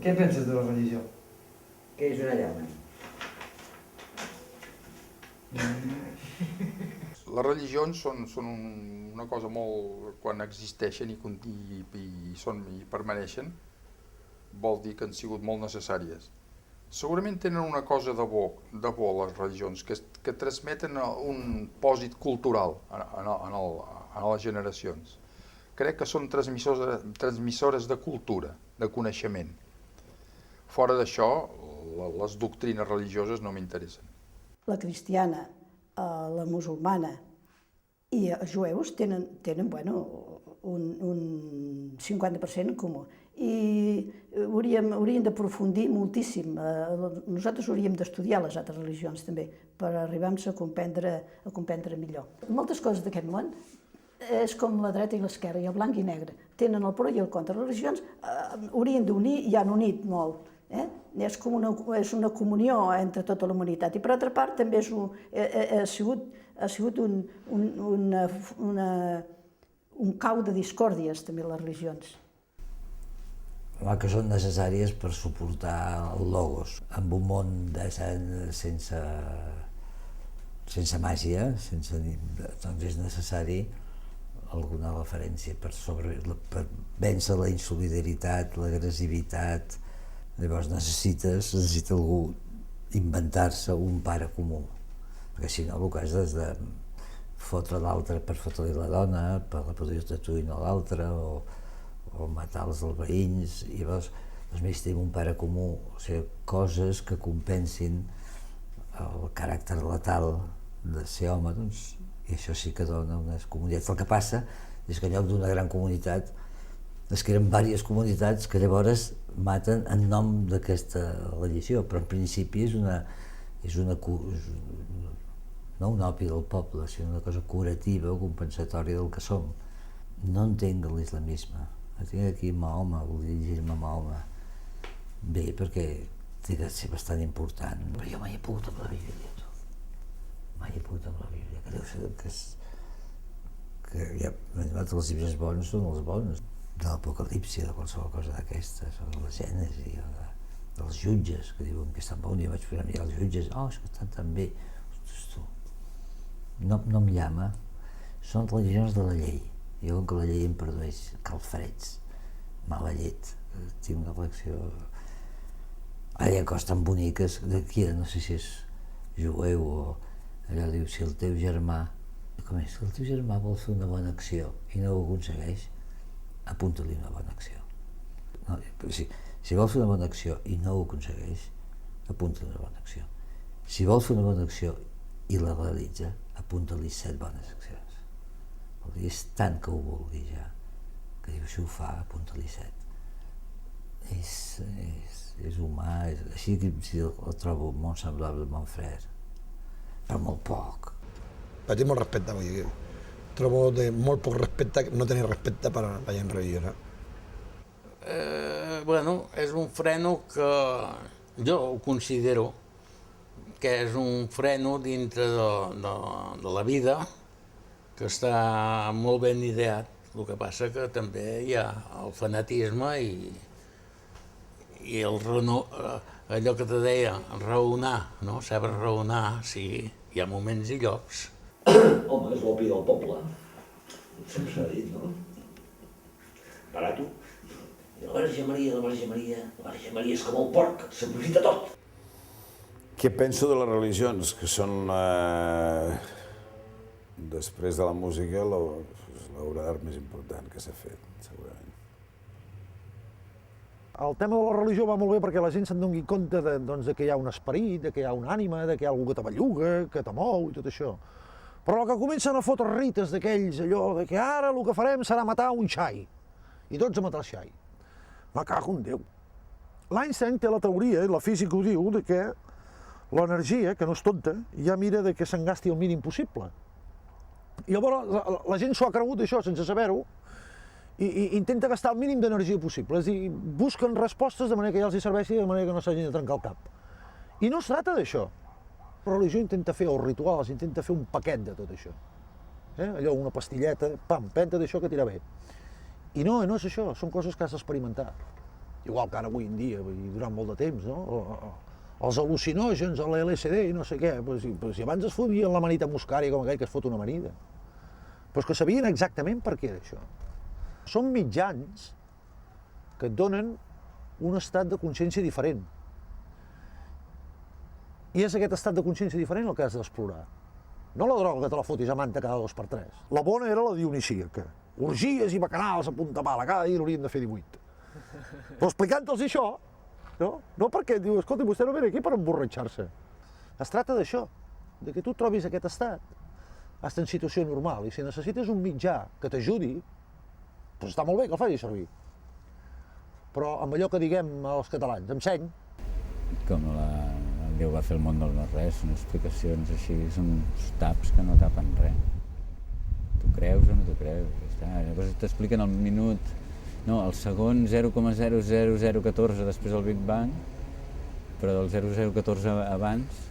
Què penses de la religió? Què és una llana? Les religions són una cosa molt... quan existeixen i permaneixen, vol dir que han sigut molt necessàries. Segurament tenen una cosa de bo les religions, que transmeten un pòsit cultural a les generacions. Crec que són transmissores de cultura, de coneixement. Fora d'això, les doctrines religioses no m'interessen. La cristiana, la musulmana i els jueus tenen un 50% en comú. I hauríem d'aprofundir moltíssim. Nosaltres hauríem d'estudiar les altres religions també, per arribar-nos a comprendre millor. Moltes coses d'aquest món és com la dreta i l'esquerra, i el blanc i negre. Tenen el pro i el contra. Les religions haurien d'unir i han unit molt. És una comunió entre tota la humanitat. I per altra part també ha sigut un cau de discòrdies, també, les religions. Que són necessàries per suportar el logos. En un món sense màgia, doncs és necessari alguna referència per vèncer la insolidaritat, l'agressivitat. Llavors necessita algú inventar-se un pare comú, perquè si no el que has de fotre l'altre per fotre-li la dona, per reproduir-te tu i no l'altre, o matar els veïns. Llavors necessitem un pare comú, o sigui, coses que compensin el caràcter letal de ser home, doncs, i això sí que dona unes comunitats. El que passa és que en lloc d'una gran comunitat es creen diverses comunitats que llavors maten en nom d'aquesta religió, però en principi és no un opi del poble, sinó una cosa curativa o compensatòria del que som. No entenc l'islamisme. Tinc aquí Mahoma, vull dirigir-me a Mahoma. Bé, perquè té de ser bastant important. Però jo mai he pogut amb la Bíblia, tu. Mai he pogut amb la Bíblia, que deu ser que ja, els llibres bons són els bons. De l'Apocalipsi, de qualsevol cosa d'aquestes, o de la Gènesi, o dels jutges, que diuen que estan bons, jo vaig posar a mirar els jutges, és que estan tan bé. Ostres, tu, no em llama. Són religions de la llei. Jo, com que la llei em produeix calfreds, mala llet, tinc una reflexió... Ara hi ha coses tan boniques, d'aquí, no sé si és jueu o... Allò diu, si el teu germà... Com és? Si el teu germà vol fer una bona acció i no ho aconsegueix, apunta-li una bona acció. No, si vol fer una bona acció i no ho aconsegueix, apunta-li una bona acció. Si vol fer una bona acció i la realitza, apunta-li 7 bones accions. És tant que ho vulgui ja, que diu, si ho fa, apunta-li 7. És humà, així que el trobo molt semblable a mon frère, però molt poc. Patim molt respecte, vull dir. Trobo de molt poc respecte, no tenir respecte per la gent religiosa. És un freno que jo ho considero que és un freno dintre de la vida, que està molt ben ideat. El que passa que també hi ha el fanatisme i allò que te deia, raonar, no? Saber raonar, sí, hi ha moments i llocs. Home, és l'opi del poble. Sempre s'ha dit, no? Barato. I la Verge Maria és com el porc, s'aprofita tot. Què penso de les religions, que són, després de la música, l'obra d'art més important que s'ha fet, segurament. El tema de la religió va molt bé perquè la gent se'n doni compte que hi ha un esperit, que hi ha una ànima, que hi ha algú que te belluga, que te mou i tot això. Però que comencen a fotre rites d'aquells, allò que ara el que farem serà matar un xai. I tots a matar el xai. Me cago en Déu. L'Einstein té la teoria, i la física ho diu, que l'energia, que no és tonta, ja mira que se'n gasti el mínim possible. I llavors la gent s'ho ha cregut, això, sense saber-ho, i intenta gastar el mínim d'energia possible. És a dir, busquen respostes de manera que ja els serveixi, de manera que no s'hagin de trencar el cap. I no es tracta d'això. La religió intenta fer els rituals, intenta fer un paquet de tot això. Allò, una pastilleta, pam, prenta d'això que tira bé. I no és això, són coses que has d'experimentar. igual que ara avui en dia, i durant molt de temps, no? Els al·lucinògens, l'LSD i no sé què, si abans es fotien la manita muscària com aquell que es fot una amanida, però és que sabien exactament per què era això. Són mitjans que et donen un estat de consciència diferent. I és aquest estat de consciència diferent el que has d'explorar. No la droga que te la fotis a manta cada 2x3. La bona era la dionisíaca. Orgies i bacanals a punta pala, cada dia n'hauríem de fer 18. Però explicant-los això, no perquè diu, escolta, vostè no ve aquí per emborratxar-se. Es tracta d'això, de que tu trobis aquest estat, estàs en situació normal, i si necessites un mitjà que t'ajudi, doncs està molt bé que el faci servir. Però amb allò que diguem als catalans, amb seny. Com el Déu va fer el món del no-res, són explicacions així, són uns taps que no tapen res. Tu creus o no tu creus, ja està. Llavors t'expliquen el minut, no, el segon 0,00014 després del Big Bang, però del 0014 abans